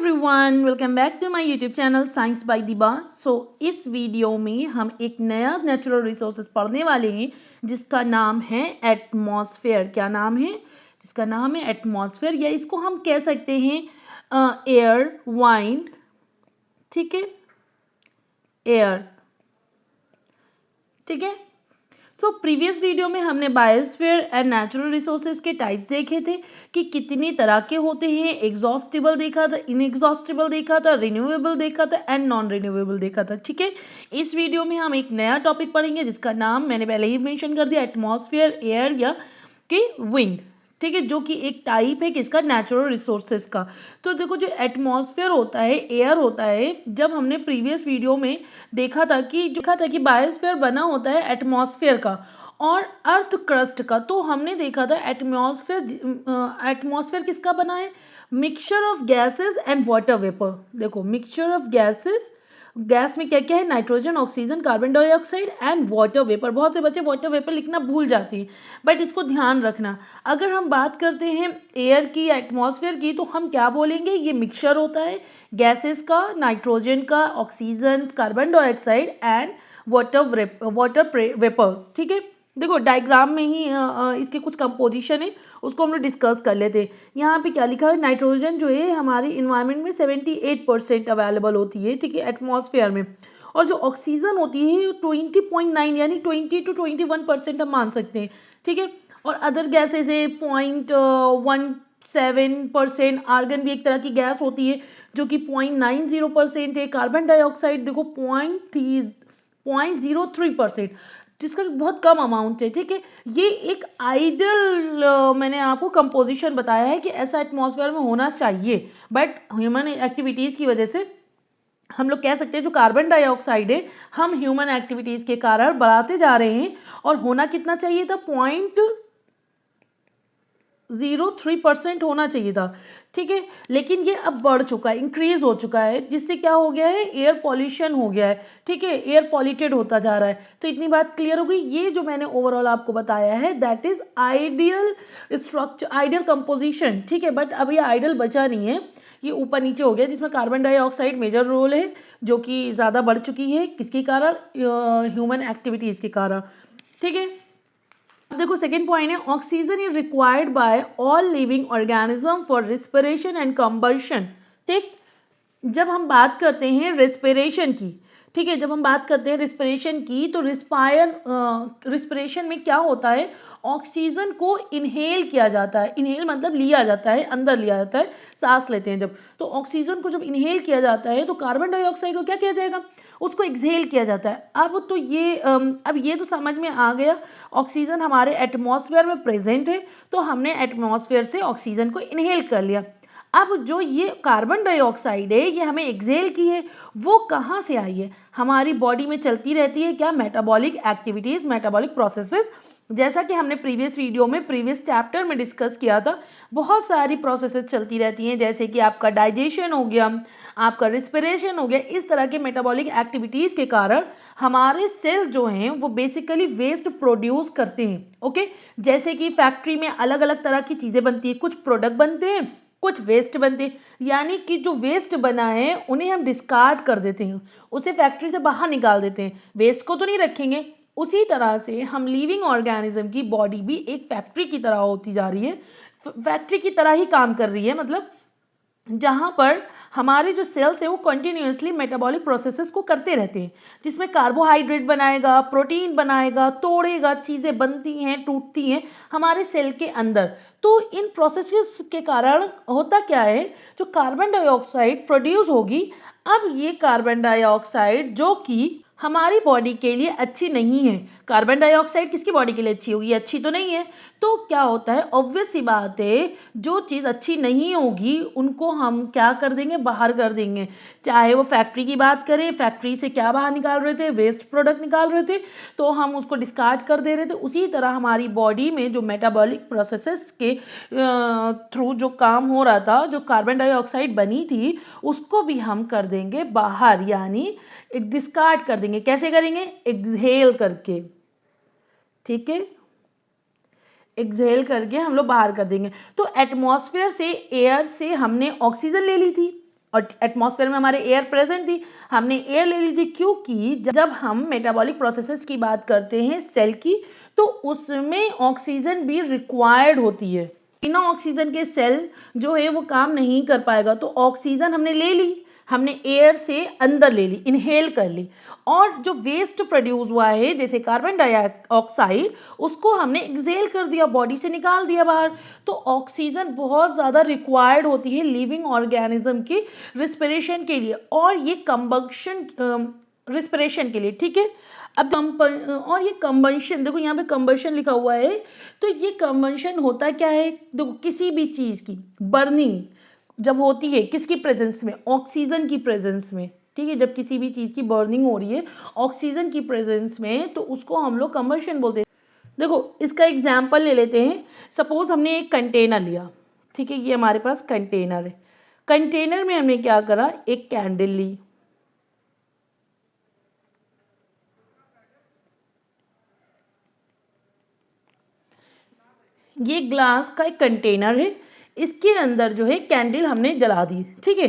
Everyone, welcome back to my YouTube channel science by Diba. इस video में हम एक नया नेचुरल रिसोर्सेज पढ़ने वाले हैं जिसका नाम है एटमॉस्फेयर। क्या नाम है? जिसका नाम है एटमॉस्फेयर, या इसको हम कह सकते हैं एयर, वाइंड, ठीक है, एयर, ठीक है। प्रीवियस वीडियो में हमने बायोस्फीयर एंड नेचुरल रिसोर्सेज के टाइप्स देखे थे कि कितनी तरह के होते हैं। एग्जॉस्टिबल देखा था, इनएग्जॉस्टिबल देखा था, रिन्यूएबल देखा था एंड नॉन रिन्यूएबल देखा था, ठीक है। इस वीडियो में हम एक नया टॉपिक पढ़ेंगे जिसका नाम मैंने पहले ही मेंशन कर दिया, एटमॉस्फेयर, एयर या कि विंड, ठीक है, जो कि एक टाइप है किसका, नेचुरल रिसोर्सेज का। तो देखो, जो एटमॉस्फेयर होता है, एयर होता है, जब हमने प्रीवियस वीडियो में देखा था कि बायोस्फीयर बना होता है एटमॉस्फेयर का और अर्थ क्रस्ट का। तो हमने देखा था एटमॉस्फेयर किसका बना है, mixture of gases and water vapour. देखो, मिक्सचर ऑफ गैसेस, गैस में क्या क्या है, nitrogen, oxygen, carbon dioxide and water vapour. बहुत से बच्चे वाटर वेपर लिखना भूल जाते हैं, बट इसको ध्यान रखना। अगर हम बात करते हैं एयर की, एटमॉस्फेयर की, तो हम क्या बोलेंगे, ये मिक्सचर होता है गैसेस का, नाइट्रोजन का, oxygen, carbon dioxide and water vapours, ठीक है। देखो, डायग्राम में ही इसके कुछ कंपोजिशन है, उसको हम लोग डिस्कस कर लेते हैं। यहाँ पे क्या लिखा है, नाइट्रोजन जो है हमारे इन्वायरमेंट में 78% अवेलेबल होती है, ठीक है, एटमॉस्फेयर में। और जो ऑक्सीजन होती है 20.9 यानी 20 to 21% हम मान सकते हैं, ठीक है। और अदर गैसेस है 0.17%। आर्गन भी एक तरह की गैस होती है जो कि 0.90% है। कार्बन डाइऑक्साइड देखो 0.03%, जिसका बहुत कम अमाउंट है, ठीक है। ये एक आइडियल मैंने आपको कंपोजिशन बताया है कि ऐसा एटमॉस्फेयर में होना चाहिए, बट ह्यूमन एक्टिविटीज की वजह से हम लोग कह सकते हैं जो कार्बन डाइऑक्साइड है हम ह्यूमन एक्टिविटीज के कारण बढ़ाते जा रहे हैं। और होना कितना चाहिए था, 0.03% होना चाहिए था, ठीक है। लेकिन ये अब बढ़ चुका है, इंक्रीज हो चुका है, जिससे क्या हो गया है, एयर पॉल्यूशन हो गया है, ठीक है, एयर पॉल्यूटेड होता जा रहा है। तो इतनी बात क्लियर हो गई। ये जो मैंने ओवरऑल आपको बताया है that is ideal structure, ideal composition, ठीक है। बट अब ये आइडियल बचा नहीं है, ये ऊपर नीचे हो गया, जिसमें कार्बन डाइऑक्साइड मेजर रोल है, जो कि ज़्यादा बढ़ चुकी है, किसके कारण, ह्यूमन एक्टिविटीज के कारण, ठीक है। देखो, सेकेंड पॉइंट है, oxygen is required by all living organism for respiration and combustion, ठीक। जब हम बात करते हैं रेस्पिरेशन की, ठीक है, जब हम बात करते हैं रिस्पिरेशन की, तो रिस्पिरेशन में क्या होता है, ऑक्सीजन को इनहेल किया जाता है। इनहेल मतलब लिया जाता है, अंदर लिया जाता है, सांस लेते हैं जब। तो ऑक्सीजन को जब इनहेल किया जाता है तो कार्बन डाइऑक्साइड को क्या किया जाएगा, उसको एक्सहेल किया जाता है। अब ये तो समझ में आ गया, ऑक्सीजन हमारे एटमॉस्फेयर में प्रेजेंट है, तो हमने एटमॉस्फेयर से ऑक्सीजन को इनहेल कर लिया। अब जो ये कार्बन डाइऑक्साइड है ये हमें एक्सहेल की है, वो कहाँ से आई है, हमारी बॉडी में चलती रहती है क्या, मेटाबॉलिक एक्टिविटीज, मेटाबॉलिक प्रोसेसेस। जैसा कि हमने प्रीवियस वीडियो में, प्रीवियस चैप्टर में डिस्कस किया था, बहुत सारी प्रोसेसेस चलती रहती हैं, जैसे कि आपका डाइजेशन हो गया, आपका रिस्पिरेशन हो गया। इस तरह के मेटाबॉलिक एक्टिविटीज के कारण हमारे सेल जो हैं वो बेसिकली वेस्ट प्रोड्यूस करते हैं, ओके। जैसे कि फैक्ट्री में अलग अलग तरह की चीजें बनती है, कुछ प्रोडक्ट बनते हैं, कुछ वेस्ट बनते हैं, यानी कि जो वेस्ट बना है उन्हें हम डिस्कार्ड कर देते हैं, उसे फैक्ट्री से बाहर निकाल देते हैं, वेस्ट को तो नहीं रखेंगे। उसी तरह से हम लिविंग ऑर्गेनिज्म की बॉडी भी एक फैक्ट्री की तरह होती जा रही है, फैक्ट्री की तरह ही काम कर रही है, मतलब जहां पर हमारे जो सेल्स है वो कंटिन्यूअसली मेटाबॉलिक प्रोसेसेस को करते रहते हैं, जिसमें कार्बोहाइड्रेट बनाएगा, प्रोटीन बनाएगा, तोड़ेगा, चीज़ें बनती हैं, टूटती हैं हमारे सेल के अंदर। तो इन प्रोसेसेस के कारण होता क्या है, जो कार्बन डाइऑक्साइड प्रोड्यूस होगी, अब ये कार्बन डाइऑक्साइड जो कि हमारी बॉडी के लिए अच्छी नहीं है, कार्बन डाइऑक्साइड किसकी बॉडी के लिए अच्छी होगी, अच्छी तो नहीं है। तो क्या होता है, ऑब्वियस सी बात है, जो चीज़ अच्छी नहीं होगी उनको हम क्या कर देंगे, बाहर कर देंगे। चाहे वो फैक्ट्री की बात करें, फैक्ट्री से क्या बाहर निकाल रहे थे, वेस्ट प्रोडक्ट निकाल रहे थे, तो हम उसको डिस्कार्ड कर दे रहे थे। उसी तरह हमारी बॉडी में जो मेटाबॉलिक प्रोसेसेस के थ्रू जो काम हो रहा था, जो कार्बन डाइऑक्साइड बनी थी, उसको भी हम कर देंगे बाहर, यानी डिस्कार्ड कर देंगे। कैसे करेंगे, एक्सहेल करके, ठीक है, एक्सहेल करके हम लोग बाहर कर देंगे। तो एटमॉस्फेयर से, एयर से हमने ऑक्सीजन ले ली थी, और एटमॉस्फेयर में हमारे एयर प्रेजेंट थी, हमने एयर ले ली थी, क्योंकि जब हम मेटाबॉलिक प्रोसेसेस की बात करते हैं सेल की, तो उसमें ऑक्सीजन भी रिक्वायर्ड होती है। बिना ऑक्सीजन के सेल जो है वो काम नहीं कर पाएगा। तो ऑक्सीजन हमने ले ली, हमने एयर से अंदर ले ली, इनहेल कर ली, और जो वेस्ट प्रोड्यूस हुआ है जैसे कार्बन डाइऑक्साइड, उसको हमने एक्सहेल कर दिया, बॉडी से निकाल दिया बाहर। तो ऑक्सीजन बहुत ज़्यादा रिक्वायर्ड होती है लिविंग ऑर्गेनिज्म की रिस्पिरेशन के लिए, और ये कंबक्शन रिस्पिरेशन के लिए, ठीक है। अब और ये कंबंशन, देखो यहाँ पे कंबंशन लिखा हुआ है, तो ये कंबंशन होता क्या है, देखो किसी भी चीज़ की बर्निंग जब होती है किसकी प्रेजेंस में, ऑक्सीजन की प्रेजेंस में, ठीक है। जब किसी भी चीज़ की बर्निंग हो रही है ऑक्सीजन की प्रेजेंस में, तो उसको हम लोग कंबंशन बोलते हैं। देखो इसका एग्जाम्पल ले लेते हैं। सपोज हमने एक कंटेनर लिया, ठीक है, ये हमारे पास कंटेनर है। कंटेनर में हमने क्या करा, एक कैंडल ली, ये ग्लास का एक कंटेनर है, इसके अंदर जो है कैंडल हमने जला दी, ठीक है।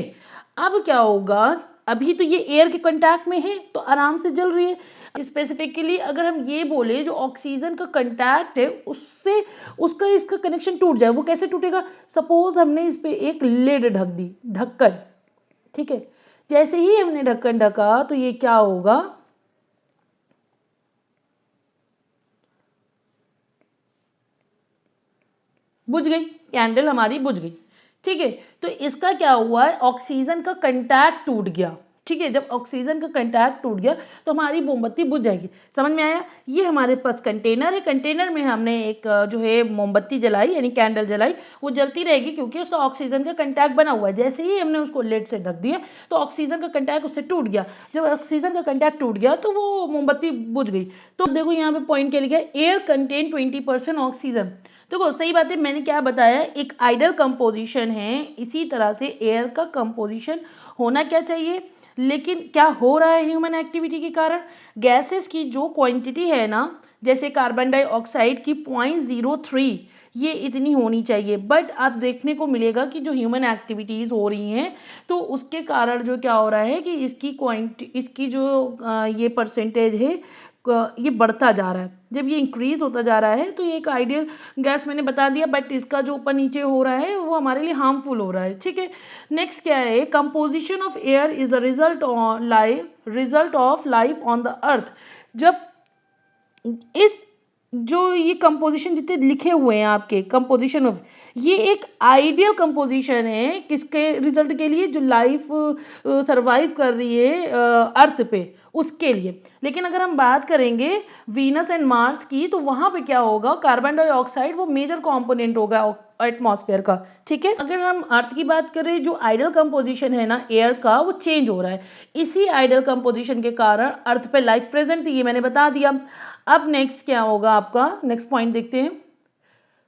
अब क्या होगा, अभी तो ये एयर के कांटेक्ट में है तो आराम से जल रही है। स्पेसिफिकली अगर हम ये बोले जो ऑक्सीजन का कांटेक्ट है उससे उसका इसका कनेक्शन टूट जाए, वो कैसे टूटेगा, सपोज हमने इस पे एक लिड ढक दी, ढक्कन, ठीक है। जैसे ही हमने ढक्कन ढका तो ये क्या होगा, बुझ गई, कैंडल हमारी बुझ गई, ठीक है। तो इसका क्या हुआ है, ऑक्सीजन का कंटैक्ट टूट गया, ठीक है। जब ऑक्सीजन का कंटैक्ट टूट गया तो हमारी मोमबत्ती बुझ जाएगी। समझ में आया। ये हमारे पास कंटेनर है, कंटेनर में हमने एक जो है मोमबत्ती जलाई यानी कैंडल जलाई, वो जलती रहेगी क्योंकि उसका ऑक्सीजन का कंटैक्ट बना हुआ है। जैसे ही हमने उसको लेड से ढक दिया तो ऑक्सीजन का कंटैक्ट उससे टूट गया। जब ऑक्सीजन का कंटैक्ट टूट गया तो वो मोमबत्ती बुझ गई। तो देखो यहाँ पे पॉइंट क्या लिखा है, एयर कंटेन 20% ऑक्सीजन। देखो सही बात है, मैंने क्या बताया, एक आइडियल कंपोजिशन है, इसी तरह से एयर का कंपोजिशन होना क्या चाहिए। लेकिन क्या हो रहा है ह्यूमन एक्टिविटी के कारण, गैसेस की जो क्वांटिटी है ना, जैसे कार्बन डाइऑक्साइड की 0.03 ये इतनी होनी चाहिए, बट आप देखने को मिलेगा कि जो ह्यूमन एक्टिविटीज़ हो रही हैं तो उसके कारण जो क्या हो रहा है कि इसकी जो ये परसेंटेज है ये बढ़ता जा रहा है। जब ये इंक्रीज होता जा रहा है तो ये एक आइडियल गैस मैंने बता दिया, बट इसका जो ऊपर नीचे हो रहा है वो हमारे लिए हार्मफुल हो रहा है, ठीक है। नेक्स्ट क्या है, composition of air is a result of life on the earth. जब इस जो ये कंपोजिशन जितने लिखे हुए हैं आपके कंपोजिशन ऑफ, ये एक आइडियल कंपोजिशन है किसके रिजल्ट के लिए, जो लाइफ सरवाइव कर रही है अर्थ पे उसके लिए। लेकिन अगर हम बात करेंगे वीनस एंड मार्स की तो वहां पे क्या होगा, कार्बन डाइऑक्साइड वो मेजर कंपोनेंट होगा एटमॉस्फेयर का, ठीक है। अगर हम अर्थ की बात करें, जो आइडियल कंपोजिशन है ना एयर का वो चेंज हो रहा है, इसी आइडियल कंपोजिशन के कारण अर्थ पे लाइफ प्रेजेंट थी, ये मैंने बता दिया। अब नेक्स्ट क्या होगा आपका, नेक्स्ट पॉइंट देखते हैं।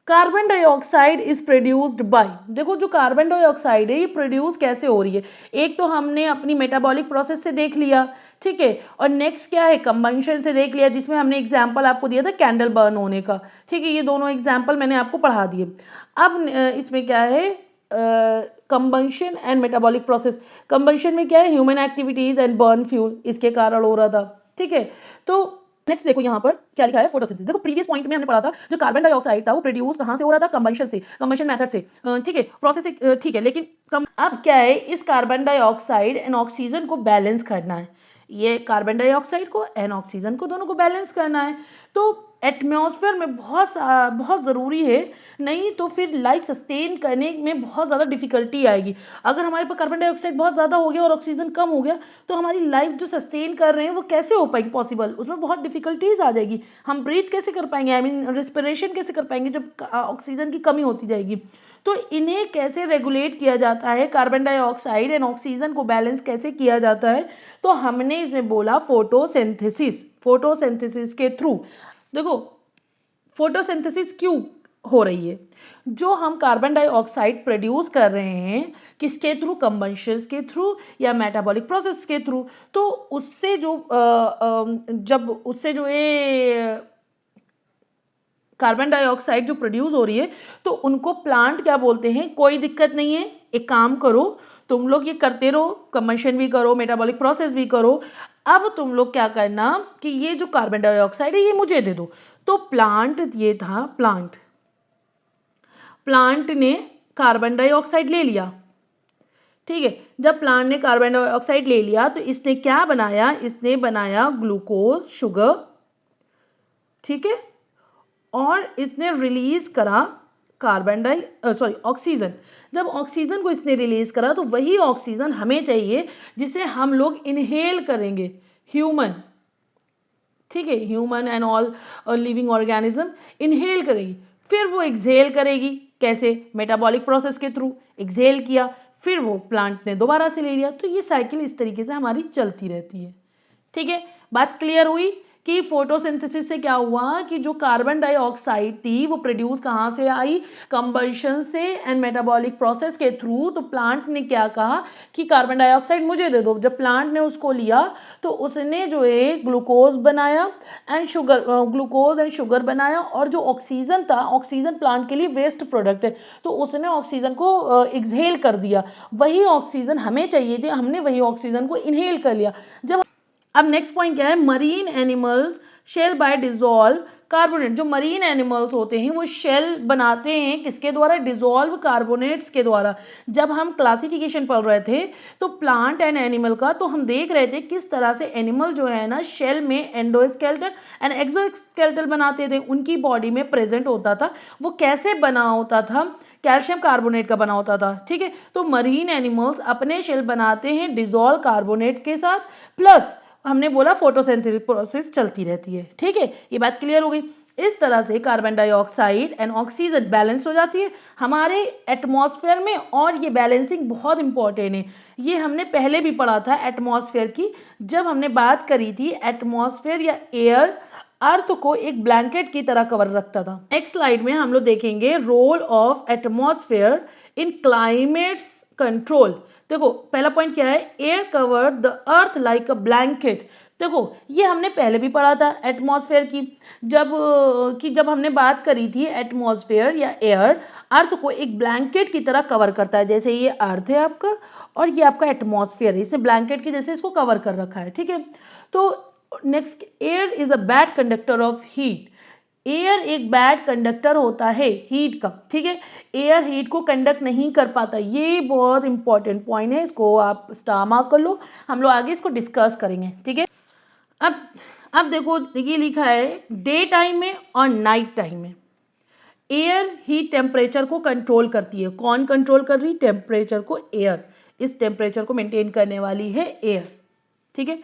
Carbon dioxide is produced by, देखो जो कार्बन डाइऑक्साइड है ये प्रोड्यूस कैसे हो रही है, एक तो हमने अपनी मेटाबॉलिक प्रोसेस से देख लिया, ठीक है। और नेक्स्ट क्या है, कंबंशन से देख लिया, जिसमें हमने एग्जांपल आपको दिया था कैंडल बर्न होने का, ठीक है। ये दोनों एग्जांपल मैंने आपको पढ़ा दिए। अब इसमें क्या है, combustion and metabolic process. Combustion में क्या है, human activities and burn fuel, इसके कारण हो रहा था, ठीक है। तो नेक्स्ट देखो यहाँ पर क्या लिखा है, फोटोसिंथेसिस। देखो प्रीवियस पॉइंट में हमने पढ़ा था जो कार्बन डाइऑक्साइड था वो प्रोड्यूस कहाँ से हो रहा था, कंबंशन से, कंबंशन मेथड से, ठीक है, प्रोसेस से, ठीक है। लेकिन अब क्या है, इस कार्बन डाइऑक्साइड एंड ऑक्सीजन को बैलेंस करना है, ये कार्बन डाइऑक्साइड को एंड ऑक्सीजन को दोनों को बैलेंस करना है। तो एटमॉस्फेयर में बहुत ज़रूरी है, नहीं तो फिर लाइफ सस्टेन करने में बहुत ज़्यादा डिफिकल्टी आएगी। अगर हमारे पास कार्बन डाइऑक्साइड बहुत ज़्यादा हो गया और ऑक्सीजन कम हो गया तो हमारी लाइफ जो सस्टेन कर रहे हैं वो कैसे हो पाएगी पॉसिबल, उसमें बहुत डिफिकल्टीज आ जाएगी। हम ब्रीथ कैसे कर पाएंगे, आई मीन रिस्पिरेशन कैसे कर पाएंगे जब ऑक्सीजन की कमी होती जाएगी। तो इन्हें कैसे रेगुलेट किया जाता है, कार्बन डाइऑक्साइड एंड ऑक्सीजन को बैलेंस कैसे किया जाता है, तो हमने इसमें बोला फोटोसिंथेसिस, फोटोसिंथेसिस के थ्रू। देखो फोटोसिंथेसिस क्यों हो रही है, जो हम कार्बन डाइऑक्साइड प्रोड्यूस कर रहे हैं किसके थ्रू, कंबंशन के थ्रू या मेटाबॉलिक प्रोसेस के थ्रू, तो उससे जो जब उससे जो ये कार्बन डाइऑक्साइड जो प्रोड्यूस हो रही है तो उनको प्लांट क्या बोलते हैं, कोई दिक्कत नहीं है, एक काम करो तुम लोग ये करते रहो, कंबशन भी करो, मेटाबॉलिक प्रोसेस भी करो। अब तुम लोग क्या करना कि ये जो कार्बन डाइऑक्साइड है ये मुझे दे दो। तो प्लांट ये था, प्लांट ने कार्बन डाइऑक्साइड ले लिया, ठीक है। जब प्लांट ने कार्बन डाइऑक्साइड ले लिया तो इसने क्या बनाया, इसने बनाया ग्लूकोज, शुगर, ठीक है, और इसने रिलीज करा ऑक्सीजन। जब ऑक्सीजन को इसने रिलीज करा तो वही ऑक्सीजन हमें चाहिए जिसे हम लोग इनहेल करेंगे, ह्यूमन, ठीक है, human and all living organism inhale करेगी। फिर वो एक्सहेल करेगी, कैसे? मेटाबॉलिक प्रोसेस के थ्रू एक्सहेल किया, फिर वो प्लांट ने दोबारा से ले लिया। तो ये साइकिल इस तरीके से हमारी चलती रहती है, ठीक है। बात क्लियर हुई कि फोटोसिंथेसिस से क्या हुआ कि जो कार्बन डाइऑक्साइड थी वो प्रोड्यूस कहाँ से आई, कंबशन से एंड मेटाबॉलिक प्रोसेस के थ्रू। तो प्लांट ने क्या कहा कि कार्बन डाइऑक्साइड मुझे दे दो। जब प्लांट ने उसको लिया तो उसने जो है ग्लूकोज बनाया एंड शुगर बनाया, और जो ऑक्सीजन था, ऑक्सीजन प्लांट के लिए वेस्ट प्रोडक्ट है, तो उसने ऑक्सीजन को एक्सहेल कर दिया। वही ऑक्सीजन हमें चाहिए थी, हमने वही ऑक्सीजन को इनहेल कर लिया। जब अब नेक्स्ट पॉइंट क्या है, marine animals shell by dissolve carbonate. जो मरीन एनिमल्स होते हैं वो शेल बनाते हैं किसके द्वारा, डिजोल्व कार्बोनेट्स के द्वारा। जब हम क्लासिफिकेशन पढ़ रहे थे तो प्लांट एंड एनिमल का, तो हम देख रहे थे किस तरह से एनिमल जो है ना शेल में एंडोस्केलेटन एंड एक्सोस्केलेटन बनाते थे, उनकी बॉडी में प्रेजेंट होता था। वो कैसे बना होता था, कैल्शियम कार्बोनेट का बना होता था, ठीक है। तो मरीन एनिमल्स अपने शेल बनाते हैं डिजोल्व कार्बोनेट के साथ, प्लस हमने बोला फोटोसिंथेसिस प्रोसेस चलती रहती है, ठीक है। ये बात क्लियर हो गई। इस तरह से carbon dioxide and oxygen balance हो जाती है हमारे एटमॉस्फेयर में, और ये बैलेंसिंग बहुत इंपॉर्टेंट है। ये हमने पहले भी पढ़ा था एटमॉस्फेयर की, जब हमने बात करी थी एटमॉस्फेयर या एयर अर्थ को एक ब्लैंकेट की तरह कवर रखता था। नेक्स्ट स्लाइड में हम लोग देखेंगे role of atmosphere in climates control. देखो पहला पॉइंट क्या है, air cover the earth like a blanket. देखो ये हमने पहले भी पढ़ा था एटमॉस्फेयर की, जब हमने बात करी थी एटमॉस्फेयर या एयर अर्थ को एक ब्लैंकेट की तरह कवर करता है। जैसे ये अर्थ है आपका और ये आपका एटमॉस्फेयर है, इसे ब्लैंकेट की जैसे इसको कवर कर रखा है, ठीक है। तो next, air is a bad conductor of heat. Air एक बैड कंडक्टर होता है हीट का, ठीक है। एयर हीट को कंडक्ट नहीं कर पाता, ये बहुत इंपॉर्टेंट पॉइंट है, इसको आप स्टार मार्क कर लो, हम लोग आगे इसको डिस्कस करेंगे, ठीक है। अब देखो ये लिखा है डे टाइम में और नाइट टाइम में एयर हीट टेम्परेचर को कंट्रोल करती है। कौन कंट्रोल कर रही, टेम्परेचर को एयर, इस टेम्परेचर को मेंटेन करने वाली है एयर, ठीक है,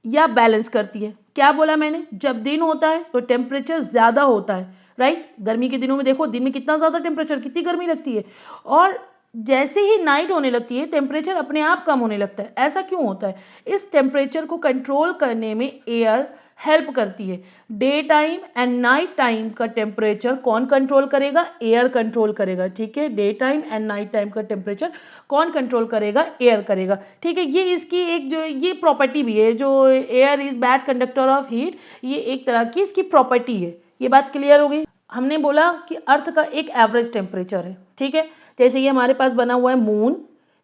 या बैलेंस करती है। क्या बोला मैंने, जब दिन होता है तो टेम्परेचर ज्यादा होता है, राइट। गर्मी के दिनों में देखो दिन में कितना ज्यादा टेम्परेचर, कितनी गर्मी लगती है, और जैसे ही नाइट होने लगती है टेम्परेचर अपने आप कम होने लगता है। ऐसा क्यों होता है, इस टेम्परेचर को कंट्रोल करने में एयर हेल्प करती है। Day time and night time का टेम्परेचर कौन कंट्रोल करेगा, एयर कंट्रोल करेगा, ठीक है। Day time and night time का टेम्परेचर कौन कंट्रोल करेगा, एयर करेगा, ठीक है। ये इसकी एक जो ये प्रॉपर्टी भी है, जो air is bad conductor of heat, ये एक तरह की इसकी प्रॉपर्टी है। ये बात क्लियर हो गई। हमने बोला कि अर्थ का एक एवरेज टेम्परेचर है, ठीक है। जैसे ये हमारे पास बना हुआ है मून,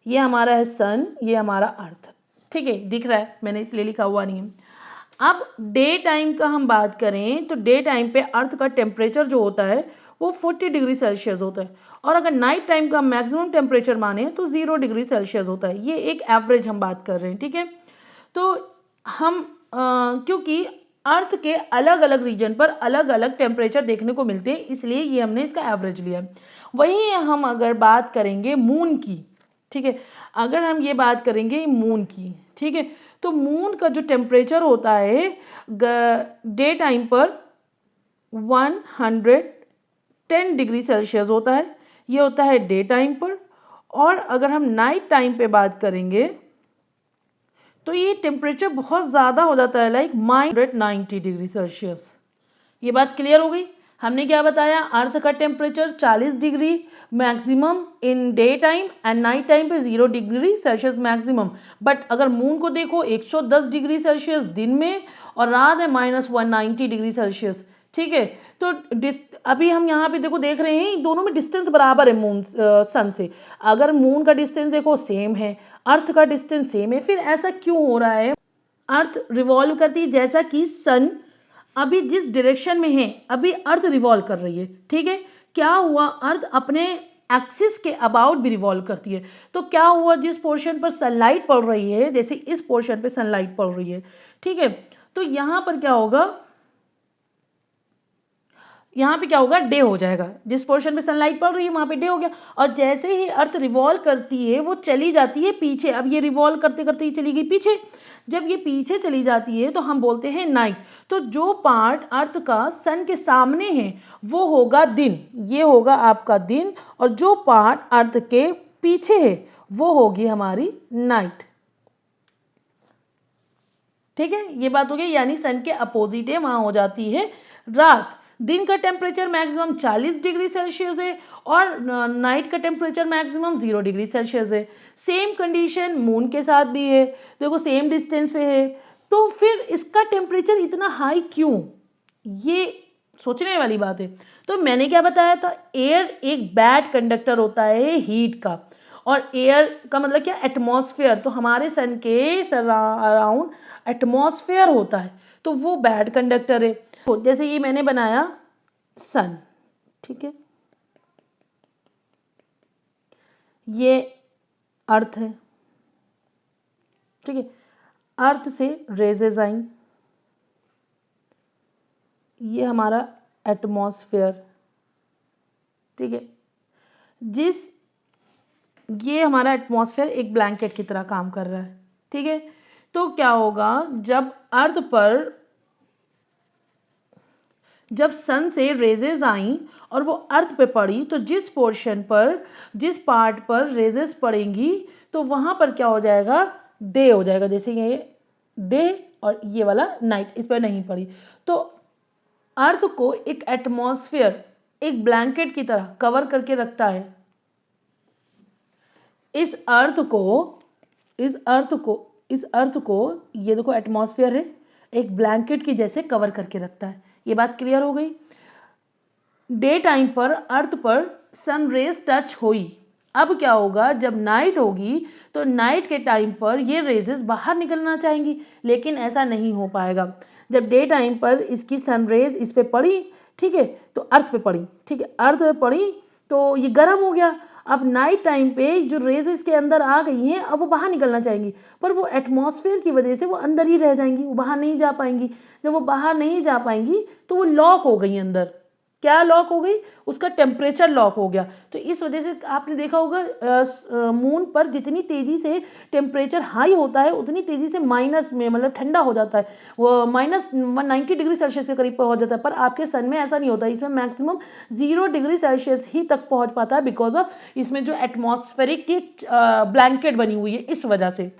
ये हमारा है सन, ये हमारा अर्थ, ठीक है, दिख रहा है, मैंने इसलिए लिखा हुआ नहीं है। अब डे टाइम का हम बात करें तो डे टाइम पे अर्थ का टेम्परेचर जो होता है वो 40 डिग्री सेल्सियस होता है, और अगर नाइट टाइम का मैक्सिमम टेम्परेचर माने तो 0 डिग्री सेल्सियस होता है। ये एक एवरेज हम बात कर रहे हैं, ठीक है। तो हम क्योंकि अर्थ के अलग अलग रीजन पर अलग अलग टेम्परेचर देखने को मिलते हैं, इसलिए ये हमने इसका एवरेज लिया। वहीं हम अगर बात करेंगे मून की, ठीक है, अगर हम ये बात करेंगे मून की, ठीक है, तो मून का जो टेम्परेचर होता है डे टाइम पर 110 डिग्री सेल्सियस होता है, ये होता है डे टाइम पर। और अगर हम नाइट टाइम पे बात करेंगे तो ये टेम्परेचर बहुत ज़्यादा हो जाता है, लाइक -190 डिग्री सेल्सियस। ये बात क्लियर हो गई। हमने क्या बताया, अर्थ का temperature 40 degree maximum in day time and night time पे 0 डिग्री सेल्सियस मैक्सिमम। बट अगर मून को देखो 110 डिग्री सेल्सियस दिन में और रात है -190 डिग्री सेल्सियस, ठीक है। तो अभी हम यहाँ पे देखो देख रहे हैं दोनों में डिस्टेंस बराबर है मून सन से। अगर मून का डिस्टेंस देखो सेम है, अर्थ का डिस्टेंस सेम है, फिर ऐसा क्यों हो रहा है? अर्थ रिवॉल्व करती है जैसा कि सन अभी जिस डायरेक्शन में है अभी अर्थ रिवॉल्व कर रही है, ठीक है। क्या हुआ, अर्थ अपने एक्सिस के अबाउट भी रिवॉल्व करती है। तो क्या हुआ, जिस पोर्शन पर सनलाइट पड़ रही है, जैसे इस पोर्शन पे सनलाइट पड़ रही है, ठीक है, तो यहां पर क्या होगा, यहाँ पे क्या होगा, डे हो जाएगा। जिस पोर्शन पे सनलाइट पड़ रही है वहां पे डे हो गया। और जैसे ही अर्थ रिवॉल्व करती है वो चली जाती है पीछे। अब ये रिवॉल्व करते करते ही चली गई पीछे। जब ये पीछे चली जाती है तो हम बोलते हैं नाइट। तो जो पार्ट अर्थ का सन के सामने है वो होगा दिन, ये होगा आपका दिन। और जो पार्ट अर्थ के पीछे है वो होगी हमारी नाइट, ठीक है। ये बात हो गई, यानी सन के अपोजिट है वहां हो जाती है रात। दिन का टेम्परेचर मैक्सिमम 40 डिग्री सेल्सियस है और नाइट का टेम्परेचर मैक्सिमम 0 डिग्री सेल्सियस है। सेम कंडीशन मून के साथ भी है, देखो सेम डिस्टेंस पे है। तो फिर इसका टेम्परेचर इतना हाई क्यों, ये सोचने वाली बात है। तो मैंने क्या बताया था, एयर एक बैड कंडक्टर होता है हीट का। और एयर का मतलब क्या, एटमॉस्फेयर। तो हमारे सन के अराउंड एटमॉस्फेयर होता है, तो वो बैड कंडक्टर है। तो जैसे ये मैंने बनाया सन, ठीक है, ये अर्थ है, ठीक है। अर्थ से रेजेस आई, ये हमारा एटमॉस्फेयर, ठीक है। जिस ये हमारा एटमॉस्फेयर एक ब्लैंकेट की तरह काम कर रहा है, ठीक है। तो क्या होगा, जब सन से रेजेस आई और वो अर्थ पे पड़ी, तो जिस पार्ट पर रेजेस पड़ेंगी तो वहां पर क्या हो जाएगा, डे हो जाएगा। जैसे ये डे और ये वाला नाइट, इस पर नहीं पड़ी। तो अर्थ को एक एटमॉस्फेयर एक ब्लैंकेट की तरह कवर करके रखता है। इस अर्थ को इस अर्थ को इस अर्थ को ये देखो एटमॉस्फेयर है, एक ब्लैंकेट की जैसे कवर करके रखता है। ये बात क्लियर हो गई। डे टाइम पर अर्थ पर सन रेज टच हुई। अब क्या होगा, जब नाइट होगी तो नाइट के टाइम पर ये रेजेस बाहर निकलना चाहेंगी, लेकिन ऐसा नहीं हो पाएगा। जब डे टाइम पर इसकी सन रेज इस पे पड़ी, ठीक है, तो अर्थ पे पड़ी, ठीक है, अर्थ पे पड़ी तो ये गर्म हो गया। अब नाइट टाइम पे जो रेज इसके अंदर आ गई हैं अब वो बाहर निकलना चाहेंगी, पर वो एटमॉस्फेयर की वजह से वो अंदर ही रह जाएंगी, वो बाहर नहीं जा पाएंगी। जब वो बाहर नहीं जा पाएंगी तो वो लॉक हो गई अंदर। क्या लॉक हो गई, उसका टेम्परेचर लॉक हो गया। तो इस वजह से आपने देखा होगा मून पर जितनी तेजी से टेम्परेचर हाई होता है उतनी तेजी से माइनस में मतलब ठंडा हो जाता है, वो -190 डिग्री सेल्सियस के करीब पहुंच जाता है। पर आपके सन में ऐसा नहीं होता, इसमें मैक्सिमम 0 डिग्री सेल्सियस ही तक पहुंच पाता है, बिकॉज ऑफ इसमें जो एटमॉस्फेरिक की ब्लैंकेट बनी हुई है इस वजह से।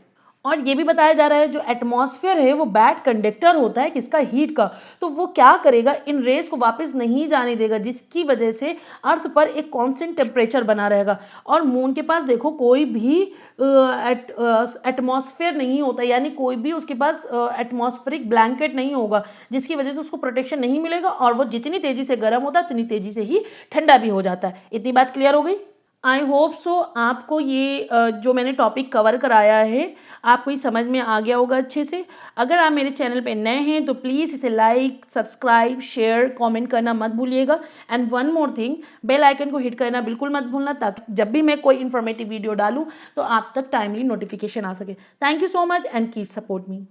और ये भी बताया जा रहा है जो एटमॉस्फेयर है वो बैड कंडक्टर होता है किसका, हीट का। तो वो क्या करेगा, इन रेस को वापस नहीं जाने देगा, जिसकी वजह से अर्थ पर एक कांस्टेंट टेम्परेचर बना रहेगा। और मून के पास देखो कोई भी एटमॉस्फेयर नहीं होता, यानी कोई भी उसके पास एटमॉस्फेरिक ब्लैंकेट नहीं होगा, जिसकी वजह से उसको प्रोटेक्शन नहीं मिलेगा और वो जितनी तेजी से गर्म होता है उतनी तेजी से ही ठंडा भी हो जाता है। इतनी बात क्लियर हो गई। आई होप सो आपको ये जो मैंने टॉपिक कवर कराया है आपको ये समझ में आ गया होगा अच्छे से। अगर आप मेरे चैनल पे नए हैं तो प्लीज़ इसे लाइक, सब्सक्राइब, शेयर, कमेंट करना मत भूलिएगा। And one more thing, bell icon को हिट करना बिल्कुल मत भूलना, ताकि जब भी मैं कोई इन्फॉर्मेटिव वीडियो डालूँ तो आप तक टाइमली नोटिफिकेशन आ सके। Thank you so much and keep support me.